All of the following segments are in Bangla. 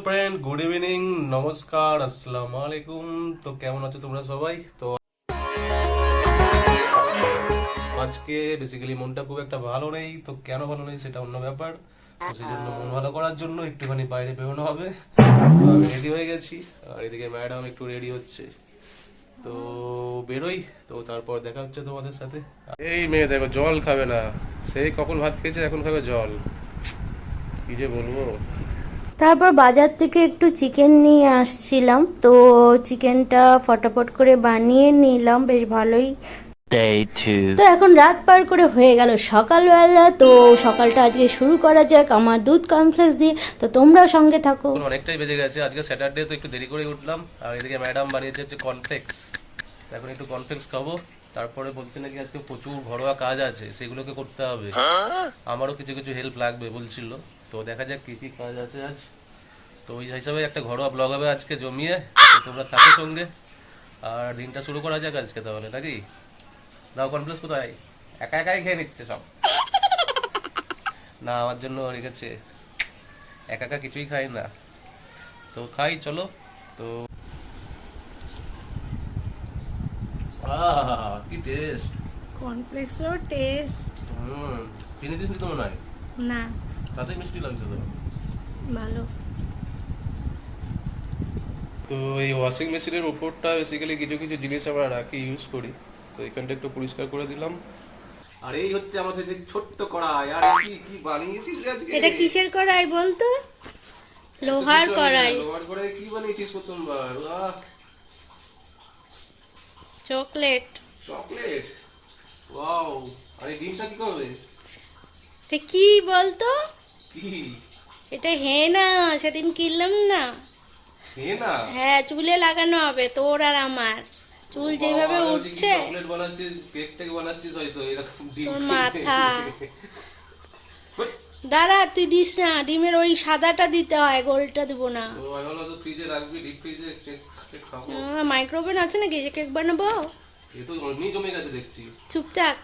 ফ্রেন্ড, গুড ইভিনিং, নমস্কার, আসসালামু আলাইকুম। তো কেমন আছো তোমরা সবাই? তো আজকে বেসিক্যালি মনটা খুব একটা ভালো নেই। তো কেন ভালো নেই সেটা অন্য ব্যাপার। তো সেই জন্য মন ভালো করার জন্য একটুখানি বাইরে বেরোনো হবে। তো আমি রেডি হয়ে গেছি, আর এদিকে ম্যাডাম একটু রেডি হচ্ছে। তো বেরোই, তো তারপর দেখা হচ্ছে তোমাদের সাথে। এই মেয়ে দেখো, জল খাবে না, সেই কখন ভাত খেয়েছে এখন খাবে জল, কি যে বলবো। তারপর বাজার থেকে একটু চিকেন নিয়ে আসছিলাম, তো চিকেনটা ফটাফট করে বানিয়ে নিলাম, বেশ ভালোই। Day 2. তো এখন রাত পার করে হয়ে গেল সকালবেলা। তো সকালটা আজকে শুরু করা যাক আমার দুধ কর্নফ্লেক্স দিয়ে। তো তোমরাও সঙ্গে থাকো। এখন অনেকটাই বেজে গেছে, আজকে স্যাটারডে, তো একটু দেরি করে উঠলাম। আর এদিকে ম্যাডাম বানিয়েছে হচ্ছে কর্নফ্লেক্স। এখন একটু কর্নফ্লেক্স খাবো, তারপরে বলছে নাকি আজকে প্রচুর ঘরোয়া কাজ আছে, সেগুলোকে করতে হবে। আমারও কিছু কিছু হেল্প লাগবে বলছিল। তো দেখা যাক কি কি কাজ আছে আজ। তো ওই হিসাবে একটা ঘরোয়া ব্লগ হবে আজকে জমিয়ে। তো তোমরা থাকো সঙ্গে, আর দিনটা শুরু করা যাক আজকে তাহলে, নাকি? দাও কর্নফ্লেক্স কোথায়? একা একাই খেয়ে নিচ্ছে সব। না, আমার জন্য রেখেছে, একা একা কিছুই খাই না। তো খাই, চলো। তো কি টেস্ট! কর্নফ্লেক্সেরও টেস্ট চিনি দিস তো মনে হয়, না, তাতেই মিষ্টি লাগছে তো। ভালো। তো এই ওয়াশিং মেশিনের উপরটা বেসিক্যালি কিছু কিছু জিনিস আমরা রাখি, ইউজ করি। তো এখানটা একটু পরিষ্কার করে দিলাম। আর এই হচ্ছে আমাদের যে ছোট্ট কড়াই। আর কি কি বানিয়েছিস আজকে? এটা কিসের কড়াই বলতো? লোহার কড়াই। লোহার কড়াই কি বানিয়েছিস প্রথমবার? বাহ, চকলেট। চকলেট! ওয়াও! আর এই ডিমটা কি করবে? এটা কি বলতো? কি? এটা হেনা, সেদিন কিনলাম না। খেয়ে না। হ্যাঁ, চুলে লাগানো হবে তোর আর আমার। চুল যেভাবে বাবা, উঠছে। চকলেট বানাচ্ছিস, কেক টেক বানাচ্ছিস হয়তো, এরকম ডিম তোর খেয়ে। মাথা। দাঁড়া, তুই দিস না, ডিমের ওই সাদাটা দিতে হয়, গোলটা দিব না। ও, আমি ভাবলাম তো ফ্রিজে রাখবি, ডিপ ফ্রিজে কেক কেক খাবো। মাইক্রোওভেন আছে নাকি যে কেক বানাবো? এ তো এমনি জমে গেছে দেখছি। চুপ থাক।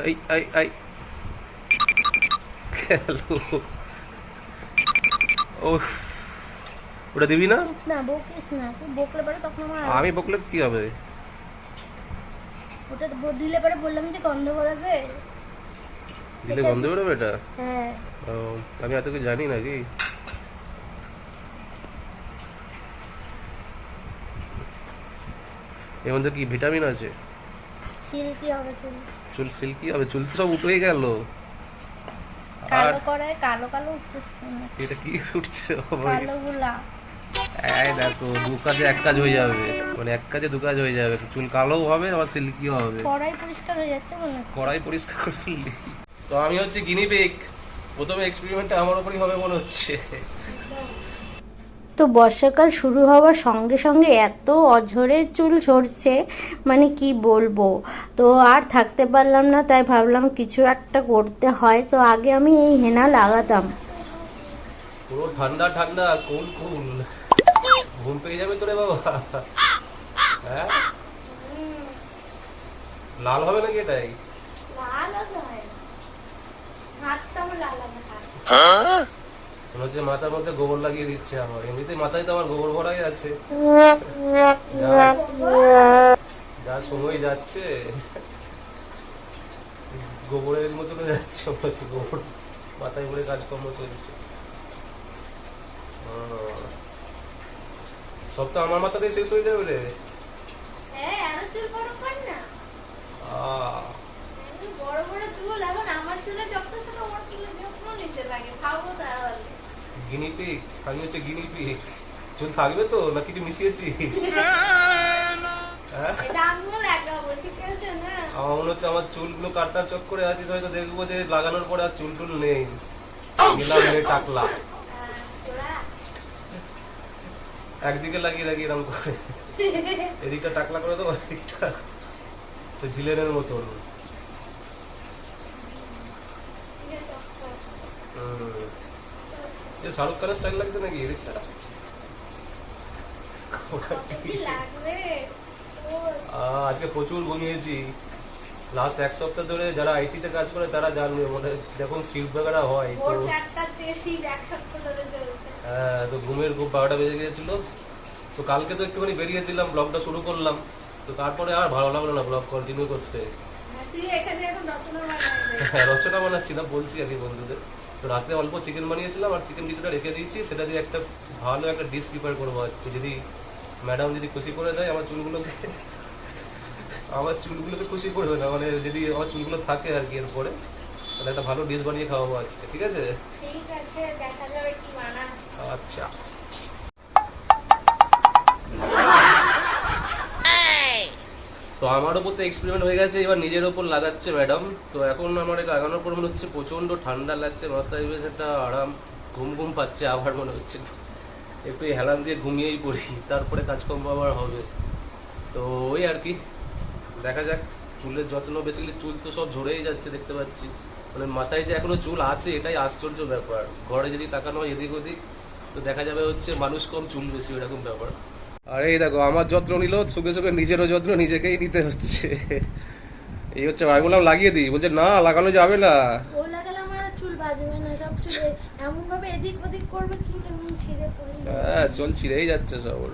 আই আই আই গেল। ও, ওটা দিবি না? চুপ না, বকিস না, তুই বকলে পরে তখন আমার আমি বকলে কি হবে? ওটা দিলে পরে বললাম যে গন্ধ বেরোবে। দিলে গন্ধ বেরোবে এটা? হ্যাঁ। ও, আমি এত কিছু জানি নাকি। এর মধ্যে কি ভিটামিন আছে? সিল্কি হবে চুল। চুল সিল্কি হবে? চুল তো সব উঠেই গেল। আর কালো করায় কালো কালো উঠতেছে না। এটা কি উঠছে রে বাবা? কালো গুলা। এই দেখো, দু কাজে এক কাজ হয়ে যাবে, মানে এক কাজে দু কাজ হয়ে যাবে। চুল কালোও হবে আবার সিল্কিও হবে। কড়াই পরিষ্কার হয়ে যাচ্ছে মনে হচ্ছে। কড়াই পরিষ্কার করে ফেললি। তো আমি হচ্ছে গিনি পিগ। প্রথমে এক্সপেরিমেন্টটা আমার উপরই হবে মনে হচ্ছে। তো বর্ষাকাল শুরু হওয়ার সঙ্গে সঙ্গে এত অঝরে চুল ঝরছে, মানে কি বলবো। তো আর থাকতে পারলাম না, তাই ভাবলাম কিছু একটা করতে হয়। তো আগে আমি এই হেনা লাগাতাম। পুরো ঠান্ডা ঠান্ডা, কুল কুল। ঘুম পেয়ে যাবে তোরে বাবা। হ্যাঁ, লাল হবে নাকি এটাই? মনে হচ্ছে মাথার মধ্যে গোবর লাগিয়ে দিচ্ছে আমার। এমনিতেই মাথায় তো আমার গোবর ভরাই আছে। যা সময় যাচ্ছে গোবরের মতন যাচ্ছে, মনে হচ্ছে গোবর মাথায় ভরে কাজকর্ম চলছে। সব তো আমার মাথাতেই শেষ হয়ে যাবে রে। গিনিপিগ? আমি হচ্ছে গিনিপিগ। চুল থাকবে তো না কিছু মিশিয়েছিস? আমার মনে হচ্ছে আমার চুলগুলো কাটার চক্করে আছিস, হয়তো দেখবো যে লাগানোর পরে আর চুল টুল নেই। গেলাম রে টাকলা, একদিকে লাগিয়ে লাগিয়ে এরকম করে। এদিকটা টাকলা করে দেবো, এদিকটা তো ভিলেনের মতন। শাহরুখ খানের স্টাইল লাগছে নাকি এদিকটা? আজকে প্রচুর ঘুমিয়েছি। লাস্ট এক সপ্তাহ ধরে যারা আইটিতে কাজ করে তারা জানবে, মানে যখন শিফট বেগারা হয় তো হ্যাঁ, তো ঘুমের খুব 12টা বেজে গিয়েছিল। তো কালকে তো একটুখানি বেরিয়েছিলাম, ব্লগটা শুরু করলাম, তো তারপরে আর ভালো লাগলো না ব্লগ কন্টিনিউ করতে। হ্যাঁ, রচনা বানাচ্ছিলাম, বলছি আর কি বন্ধুদের। তো রাতে অল্প চিকেন বানিয়েছিলাম আর চিকেন কিছুটা রেখে দিয়েছি, সেটা দিয়ে একটা ভালো একটা ডিশ প্রিপেয়ার করবো আজকে। যদি ম্যাডাম যদি খুশি করে দেয় আমার চুলগুলোকে খুশি করবে না, মানে যদি আমার চুলগুলো থাকে আর কি এরপরে, তাহলে একটা ভালো ডিশ বানিয়ে খাওয়াবো আজকে, ঠিক আছে? আচ্ছা। তো আমার ওপর তো এক্সপেরিমেন্ট হয়ে গেছে, এবার নিজের ওপর লাগাচ্ছে ম্যাডাম। তো এখন আমার এটা লাগানোর পর মনে হচ্ছে প্রচন্ড ঠান্ডা লাগছে, মাথায় বেশ একটা আরাম, ঘুম ঘুম পাচ্ছে। আবার মনে হচ্ছে একটু হেলান দিয়ে ঘুমিয়েই পড়ি, তারপরে কাজকর্ম আবার হবে। তো ওই আর কি, দেখা যাক। চুলের যত্ন, বেসিক্যালি চুল তো সব ঝরেই যাচ্ছে দেখতে পাচ্ছি, মানে মাথায় যে এখনো চুল আছে এটাই আশ্চর্য ব্যাপার। ঘরে যদি তাকানো হয় এদিক ওদিক, তো দেখা যাবে হচ্ছে মানুষ কম চুল বেশি, এরকম ব্যাপার। আর এই দেখো, আমার যত্ন নিল, সুখে সুখে নিজেরও যত্ন নিজেকেই নিতে হচ্ছে। এই হচ্ছে, আমি বললাম লাগিয়ে দিই, বলছে না লাগানো যাবে না। হ্যাঁ, চুল ছিঁড়েই যাচ্ছে সব ওর।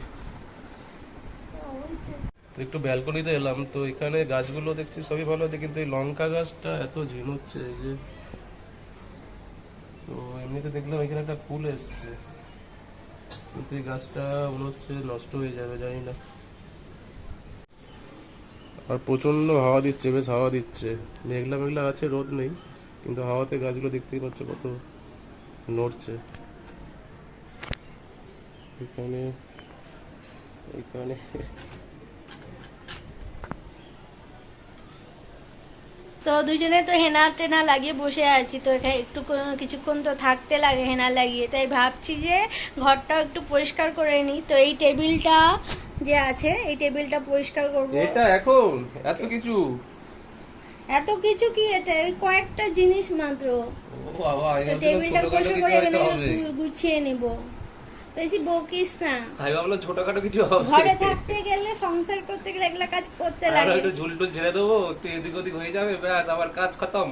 তো একটু ব্যালকনিতে এলাম, তো এখানে গাছগুলো দেখছি সবই ভালো আছে, কিন্তু এই লঙ্কা গাছটা এত ঝিমুচ্ছে এই যে। তো এমনিতে দেখলাম এখানে একটা ফুল এসছে, কিন্তু এই গাছটা মনে হচ্ছে নষ্ট হয়ে যাবে, জানি না। আর প্রচন্ড হাওয়া দিচ্ছে, বেশ হাওয়া দিচ্ছে, মেঘলা মেঘলা আছে, রোদ নেই, কিন্তু হাওয়াতে গাছগুলো দেখতেই পাচ্ছ কত নড়ছে। এখানে এখানে তো দুজনে তো হেনা টেনা লাগিয়ে বসে আছি, তো এখানে একটু কিছুক্ষণ তো থাকতে লাগে হেনা লাগিয়ে, তাই ভাবছি যে ঘরটাও একটু পরিষ্কার করে নিই। তো এই টেবিলটা যে আছে, এই টেবিলটা পরিষ্কার করব। এটা এখন এত কিছু কি, এটা এই কয়েকটা জিনিস মাত্র। ও বাবা, টেবিলটা পরিষ্কার করে এখানে গুছিয়ে নিব, বেশি বকিস না। আমি ভাবলাম ছোটখাটো কিছু হবে। ঘরে থাকতে গেলে, সংসার করতে গেলে এগুলা কাজ করতে লাগে। একটু ঝুলটুল ঝেড়ে দেবো, একটু এদিক ওদিক হয়ে যাবে, ব্যাস আমার কাজ খতম।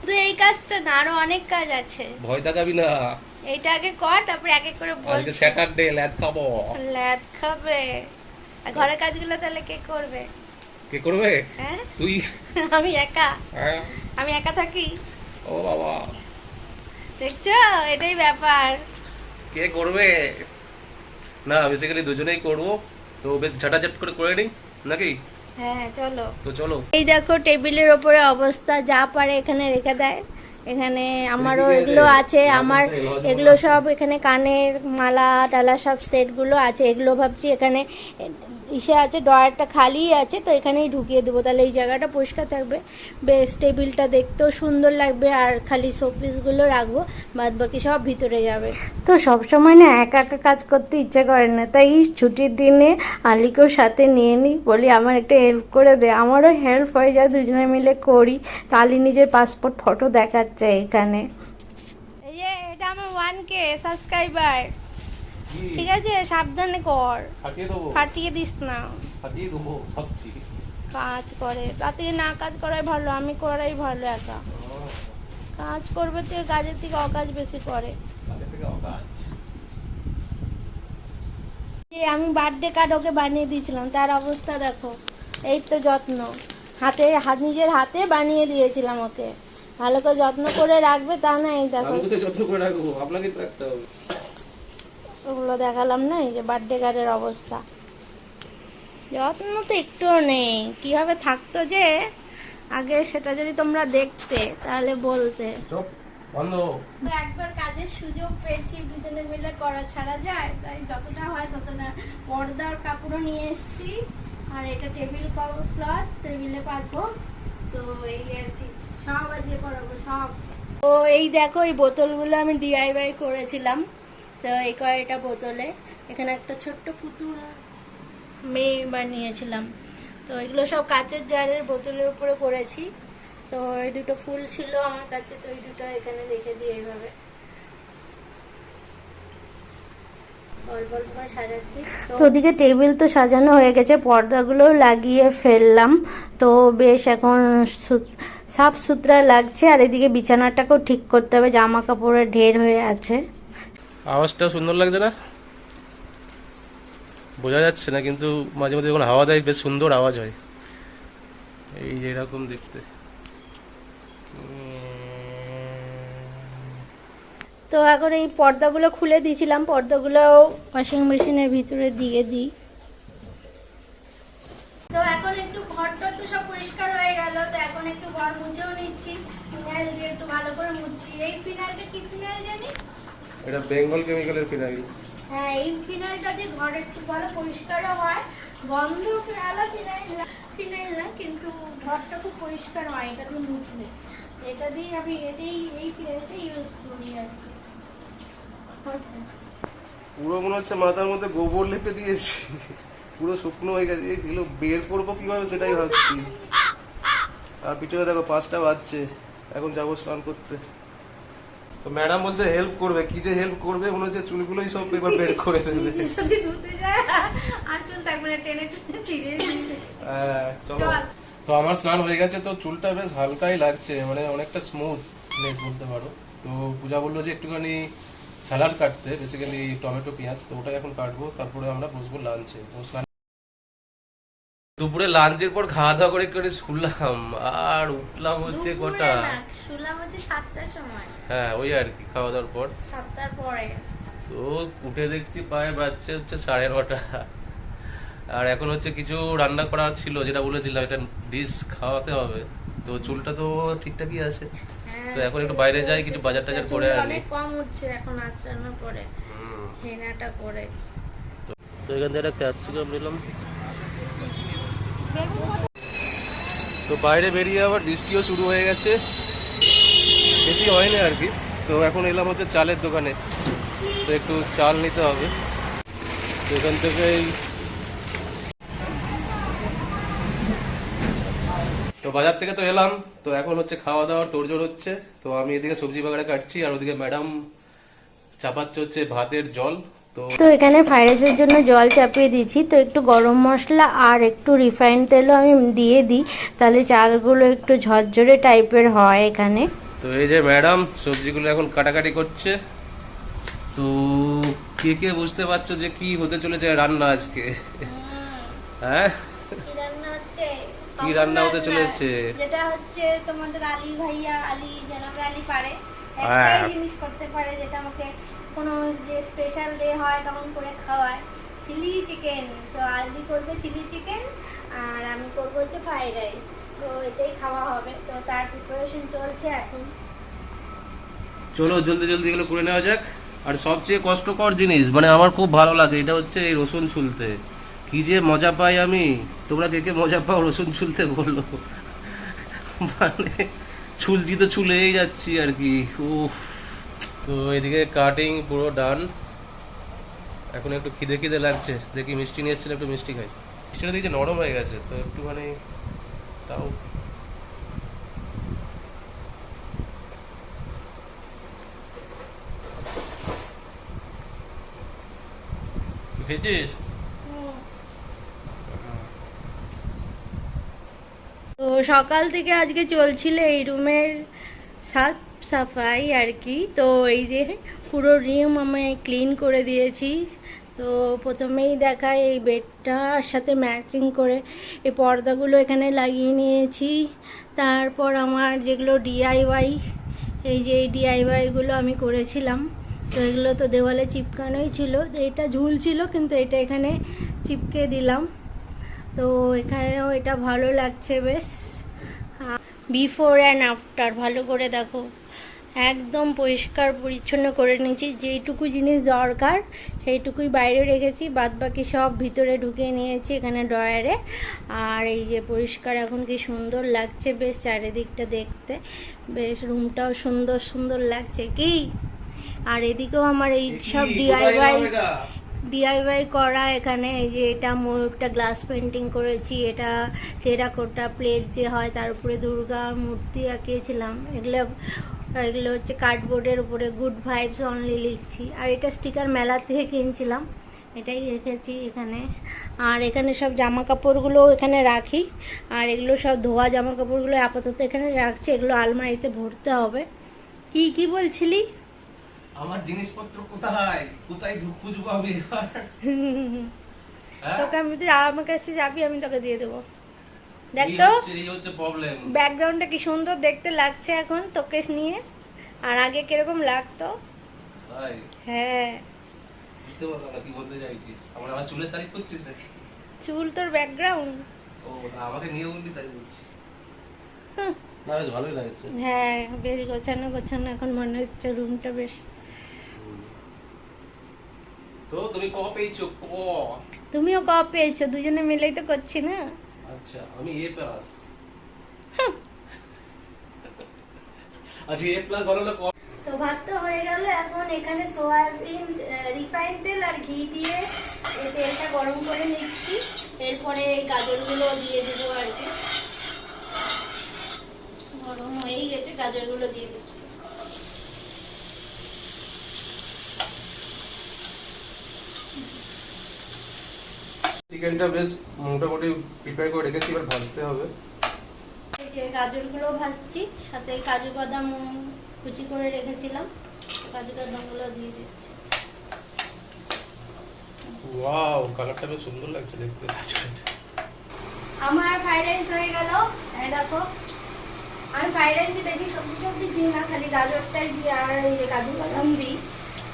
তো এই কাজটা না, আরো অনেক কাজ আছে। ভয় দেখাবি না, এইটা আগে কর, তারপরে এক এক করে বল। আজকে স্যাটারডে, ল্যাদ খাবো। ল্যাদ খাবে? আর ঘরের কাজগুলো তাহলে কে করবে? কে করবে? হ্যাঁ, তুই। আমি একা? হ্যাঁ, আমি একা থাকি? ও বাবা, দেখছো, এটাই ব্যাপার। কে করবে? না, বেসিক্যালি দুজনেই করবো, তো বেশ ঝাটাঝাট করে করে নিই নাকি? হ্যাঁ, চলো। তো চলো। এই দেখো টেবিলের ওপরে অবস্থা, যা পারে এখানে রেখে দেয়। এখানে আমারও এগুলো আছে, আমার এগুলো সব এখানে কানের মালা টালা সব সেটগুলো আছে। এগুলো ভাবছি এখানে ইসে আছে, ড্রয়ারটা খালি আছে, তো এখানেই ঢুকিয়ে দেবো, তাহলে এই জায়গাটা পরিষ্কার থাকবে, বেশ টেবিলটা দেখতেও সুন্দর লাগবে। আর খালি শোপিসগুলো রাখবো, বাদ বাকি সব ভিতরে যাবে। তো সবসময় না একা একা কাজ করতে ইচ্ছে করে না, তাই ছুটির দিনে আলিকেও সাথে নিয়ে নিই, বলি আমার একটা হেল্প করে দে, আমারও হেল্প হয়ে যায়, দুজনে মিলে করি। তো আলি নিজের পাসপোর্ট ফটো দেখাচ্ছে এখানে। এই যে এটা আমার 1K সাবস্ক্রাইবার, ঠিক আছে, সাবধানে কর, ফাটিয়ে দিস না। ফাটিয়ে দেবো ভাবছি। কাজ করে তাতে না, কাজ করাই ভালো, আমি করাই ভালো। একা কাজ করবে তো কাজের থেকে অকাজ বেশি করে। আমি বার্থডে কার্ড ওকে বানিয়ে দিয়েছিলাম, তার অবস্থা দেখো, এই তো যত্ন, নিজের হাতে বানিয়ে দিয়েছিলাম ওকে। ভালো করে যত্ন করে রাখবে, তা না এই দেখো, যত্ন করে রাখবো, আপনাকে তো রাখতে হবে। ওগুলো দেখালাম না, এই যে বার্থডে কার্ডের অবস্থা, যত্ন তো একটুও নেই। কিভাবে থাকতো যে আগে, সেটা যদি তোমরা দেখতে তাহলে বলতে। একবার কাজের সুযোগ পেয়েছি, দুজনে মিলে করা ছাড়া যায়, তাই যতটা হয় ততটা। পর্দার কাপড়ও নিয়ে এসেছি, আর এটা টেবিল ক্লথ, টেবিলে পাতবো। তো এই আর কি, সব আজকে করাবো সব। তো এই দেখো, এই বোতলগুলো আমি DIY করেছিলাম। তো এই কয়টা বোতলে এখানে একটা ছোট্ট পুতুল মেয়ে বানিয়েছিলাম। তো এগুলো সব কাচের জারের বোতলের উপরে করেছি। তো এই দুটো ফুল ছিল আমার কাছে, তো এই দুটো এখানে রেখে দিই এইভাবে, তো ওদিকে টেবিল তো সাজানো হয়ে গেছে, পর্দাগুলো লাগিয়ে ফেললাম। তো বেশ এখন সাফ সুতরা লাগছে। আর এদিকে বিছানাটাকেও ঠিক করতে হবে, জামা কাপড়ের ঢের হয়ে আছে। আওয়াজটাও সুন্দর লাগছে না? বোঝা যাচ্ছে না, কিন্তু মাঝে মধ্যে যখন হাওয়া দেয় বেশ সুন্দর আওয়াজ হয়। এই যে এরকম দেখতে। তো এখন এই পর্দাগুলো খুলে দিয়েছিলাম, পর্দাগুলো ওয়াশিং মেশিনের ভিতরে দিয়ে দিই। তো এখন একটু ঘরটা তো সব পরিষ্কার হয়ে গেল, তো এখন একটু ঘর মুছেও নিচ্ছি, ফিনাইল দিয়ে একটু ভালো করে মুছছি। এই ফিনাইলটা কি ফিনাইল জানি? এটা বেঙ্গল কেমিক্যালের ফিনাইল। হ্যাঁ, এই ফিনাইলটা দিয়ে ঘর একটু ভালো পরিষ্কারও হয়, গন্ধ ফেলা ফিনাইল না, কিন্তু ঘরটা খুব পরিষ্কার হয় এটা দিয়ে মুছলে। এটা দিয়ে আমি এই ফিনাইলটা ইউজ করি আর কি। পুরো মনে হচ্ছে মাথার মধ্যে গোবর লেপে দিয়েছি, পুরো শুকনো হয়ে গেছে। এগুলো বের করবো কিভাবে সেটাই ভাবছি। আর পিছনে দেখো 5টা বাজছে, এখন যাবো স্নান করতে। তো ম্যাডাম বলছে হেল্প করবে, কি যে হেল্প করবে, মনে হচ্ছে চুলগুলোই সব এবার বের করে দেবে। যদি ধুতে যায় আর চুল থাকবে না, টেনে টেনে ছিঁড়ে দিবে। হ্যাঁ চলো। তো আমার স্নান হয়ে গেছে, তো চুলটা বেশ হালকাই লাগছে, মানে অনেকটা স্মুথনেস বলতে পারো। তো পূজা বললো যে একটুখানি স্যালাড কাটতে, বেসিক্যালি টমেটো পেঁয়াজ, তো ওটাই এখন কাটবো, তারপরে আমরা বসবো লাঞ্চে। তো স্নান দুপুরে লাঞ্চের পর খাওয়া দাওয়া করে একটু শুলাম, আর উঠলাম হচ্ছে কটা, শুলাম হচ্ছে 7টার সময়। হ্যাঁ ওই আর কি, খাওয়া দাওয়ার পর 7টার পরে। তো উঠে দেখছি প্রায় বাজছে হচ্ছে 9:30। আর এখন হচ্ছে কিছু রান্না করার ছিল, যেটা বলেছিলাম এটা ডিশ খাওয়াতে হবে। তো চুলটা তো ঠিকঠাকই আছে, তো এখন একটু বাইরে যাই, কিছু বাজার টাজার করে আনি। অনেক কম হচ্ছে এখন আশ্রানোর পরে, হেনাটা করে। তো এখান থেকে একটা ক্যাপসিকাম নিলাম। তো বাইরে বেরিয়ে আবার বৃষ্টিও শুরু হয়ে গেছে, বেশি হয়নি আর কি। তো এখন এলাম হচ্ছে চালের দোকানে, তো একটু চাল নিতে হবে। তো এখান থেকে তো বাজার থেকে তো এলাম, তো এখন হচ্ছে খাওয়া দাওয়ার তোড়জোড় হচ্ছে। তো আমি এদিকে সবজি বাগানে কাটছি, আর ওদিকে ম্যাডাম চাপাচ্ছে হচ্ছে ভাতের জল। তো এখানে ফ্রাইড রাইসের জন্য জল চাপিয়ে দিয়েছি। তো একটু গরম মশলা আর একটু রিফাইন তেলও আমি দিয়ে দিই, তাহলে চালগুলো একটু ঝরঝরে টাইপের হয় এখানে। তো এই যে ম্যাডাম সবজিগুলো এখন কাটাকাটি করছে। তো কে কে বুঝতে পারছো যে কি হতে চলেছে রান্না আজকে? হ্যাঁ কি রান্না হতে চলেছে? যেটা হচ্ছে তোমাদের আলী ভাইয়া, জনাব আলী পারে হ্যাঁ। একটাই জিনিস করতে পারে, যেটা আমাকে কোনো যে স্পেশাল ডে হয় তখন করে খাওয়ায়, চিলি চিকেন। তো আলী করবে চিলি চিকেন, আর আমি করবো হচ্ছে ফ্রাইড রাইস। তো এটাই খাওয়া হবে, তো তার প্রিপারেশন চলছে এখন। চলো জলদি জলদি এগুলো করে নেওয়া যাক। আর সবচেয়ে কষ্টকর জিনিস, মানে আমার খুব ভালো লাগে, এটা হচ্ছে এই রসুন ছুলতে। কি যে মজা পাই আমি, তোমরা কে কে মজা পাও রসুন ছুলতে বললো। মানে ছুলছি তো ছুলেই যাচ্ছি আর কি। উফ। তো এদিকে কাটিং পুরো ডান। এখন একটু খিদে খিদে লাগছে, দেখি মিষ্টি নিয়ে এসেছিল, একটু মিষ্টি খাই। মিষ্টিটা দেখছি নরম হয়ে গেছে, তো একটুখানি তাও। খেয়েছিস? তো সকাল থেকে আজকে চলছিল এই রুমের সাফ সাফাই আর কি। তো এই যে পুরো রুম আমি ক্লিন করে দিয়েছি। তো প্রথমেই দেখায় এই বেডটার সাথে ম্যাচিং করে এই পর্দাগুলো এখানে লাগিয়ে নিয়েছি। তারপর আমার যেগুলো ডিআইওয়াই, এই যে এই ডিআইওয়াইগুলো আমি করেছিলাম, তো এগুলো তো দেওয়ালে চিপকানোই ছিল। তো এটা ঝুলছিল, কিন্তু এটা এখানে চিপকে দিলাম। তো এখানেও এটা ভালো লাগছে বেশ। বিফোর অ্যান্ড আফটার ভালো করে দেখো, একদম পরিষ্কার পরিচ্ছন্ন করে নিয়েছি। যেইটুকু জিনিস দরকার সেইটুকুই বাইরে রেখেছি, বাদ বাকি সব ভিতরে ঢুকিয়ে নিয়েছি এখানে ড্রয়ারে। আর এই যে পরিষ্কার, এখন কি সুন্দর লাগছে বেশ চারিদিকটা দেখতে, বেশ রুমটাও সুন্দর সুন্দর লাগছে কি। আর এদিকেও আমার এই সব ডিআইওয়াই করা এখানে। এই যে এটা ময়ূরটা গ্লাস পেন্টিং করেছি, এটা টেরাকোটা প্লেট যে হয় তার উপরে দুর্গা মূর্তি আঁকিয়েছিলাম। এগুলো হচ্ছে কার্ডবোর্ডের উপরে গুড ভাইবস অনলি লিখছি। আর এটা স্টিকার মেলা থেকে কিনছিলাম, এটাই রেখেছি এখানে। আর এখানে সব জামা কাপড়গুলো এখানে রাখি, আর এগুলো সব ধোয়া জামা কাপড়গুলো আপাতত এখানে রাখছি, এগুলো আলমারিতে ভরতে হবে। কি কি বলছিলি? আমার জিনিসপত্র কোথায় কোথায় খুঁজবো আমি এবার? হ্যাঁ? তোকে আমি, তুই আমার কাছে যাবি, আমি তোকে দিয়ে দেবো। দেখ তো এই হচ্ছে প্রবলেম। ব্যাকগ্রাউন্ডটা কি সুন্দর দেখতে লাগছে এখন তোকে নিয়ে, আর আগে কিরকম লাগতো। তাই হ্যাঁ, বুঝতে পারলাম না কি বলতে চাইছিস। আমার চুলের তারিফ করছিস নাকি? চুল তোর ব্যাকগ্রাউন্ড। ও না, আমাকে নিয়ে বললি তাই বলছি। না বেশ ভালোই লাগছে। হ্যাঁ, বেশ গোছানো গোছানো এখন মনে হচ্ছে রুমটা বেশ। তো তুমি ক পেয়েছো ক? তুমিও ক পেয়েছো, দুজনে মিলেই তো করছি না। আচ্ছা আমি এ প্লাস। আচ্ছা এ প্লাস বলো না ক। তো ভাত তো হয়ে গেল, এখন এখানে সয়াবিন রিফাইন তেল আর ঘি দিয়ে এই তেলটা গরম করে নিচ্ছি। এরপরে এই গাজরগুলো দিয়ে দেবো আর কি। গরম হয়েই গেছে, গাজরগুলো দিয়ে দিচ্ছি। চিকেনটা বেশ মোটামুটি প্রিপেয়ার করে রেখেছি, এবার ভাজতে হবে। এই যে গাজরগুলো ভাজছি, সাথে কাজু বাদাম কুচি করে রেখেছিলাম, কাজু বাদামগুলো দিয়ে দিচ্ছি। ওয়াও কালারটা বেশ সুন্দর লাগছে দেখতে। আমার ফ্রাইড রাইস হয়ে গেল। এই দেখো, আমি ফ্রাইড রাইসে বেশি সবজি সবজি দিই না, খালি গাজরটাই দিই আর এই যে কাজু বাদাম দিই।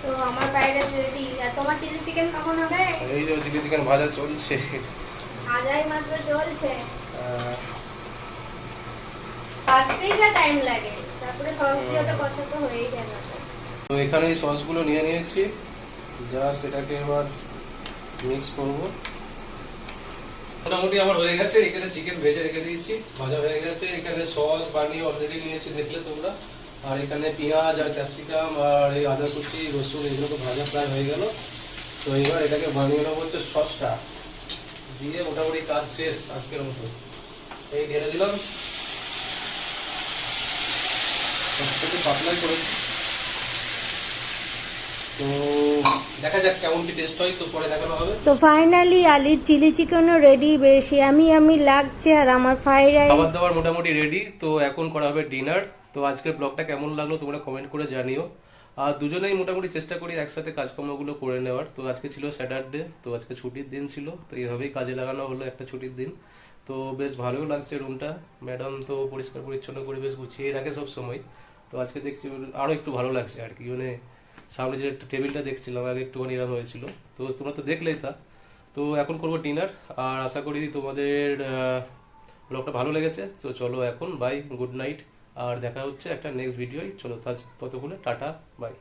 তো আমার ফ্রাইড রাইস রেডি। আর তোমার চিলি চিকেন কখন হবে? এই যে চিকেন চিকেন ভাজা চলছে। ভাজাই মাত্র চলছে, ভাজতেই যা টাইম লাগে, তারপরে সস দিয়ে তো কথা তো হয়েই যায় না। তো এখানে এই সসগুলো নিয়ে নিয়েছি, জাস্ট এটাকে এবার মিক্স করব। মোটামুটি আমার হয়ে গেছে। এখানে চিকেন ভেজে রেখে দিয়েছি, ভাজা হয়ে গেছে। এখানে সস বানিয়ে অলরেডি নিয়েছি, দেখলে তোমরা। আর এখানে পেঁয়াজ আর ক্যাপসিকাম আর এই আদা কুচি রসুন এগুলো তো ভাজা প্রায় হয়ে গেল। তো এবার এটাকে বানিয়ে নেবো হচ্ছে সসটা দিয়ে। মোটামুটি কাজ শেষ আজকের মতো। এই ঢেলে দিলাম, একটু পাতলাই করেছি। তো দেখা যাক কেমন কি টেস্ট হয়, তো পরে দেখানো হবে। তো ফাইনালি আলির চিলি চিকেনও রেডি, বেশ আমি লাগছে। আর আমার ফ্রাইড রাইস, খাবার দাবার মোটামুটি রেডি। তো এখন করা হবে ডিনার। তো আজকের ব্লগটা কেমন লাগলো তোমরা কমেন্ট করে জানিও। আর দুজনেই মোটামুটি চেষ্টা করি একসাথে কাজকর্মগুলো করে নেওয়ার। তো আজকে ছিল স্যাটারডে, তো আজকে ছুটির দিন ছিল, তো এইভাবেই কাজে লাগানো হলো একটা ছুটির দিন। তো বেশ ভালোও লাগছে রুমটা। ম্যাডাম তো পরিষ্কার পরিচ্ছন্ন করে বেশ গুছিয়ে রাখে সব সময়। তো আজকে দেখছি আরো একটু ভালো লাগছে আর কি। মানে সামনে যে টেবিলটা দেখছিলাম আগে একটুখানি এরকম হয়েছিল, তো তোমরা তো দেখলেই তা। তো এখন করবো ডিনার, আর আশা করি তোমাদের ব্লগটা ভালো লেগেছে। তো চলো এখন বাই, গুড নাইট। আর দেখা হচ্ছে একটা নেক্সট ভিডিওয়। চলো ততক্ষণে টাটা, বাই।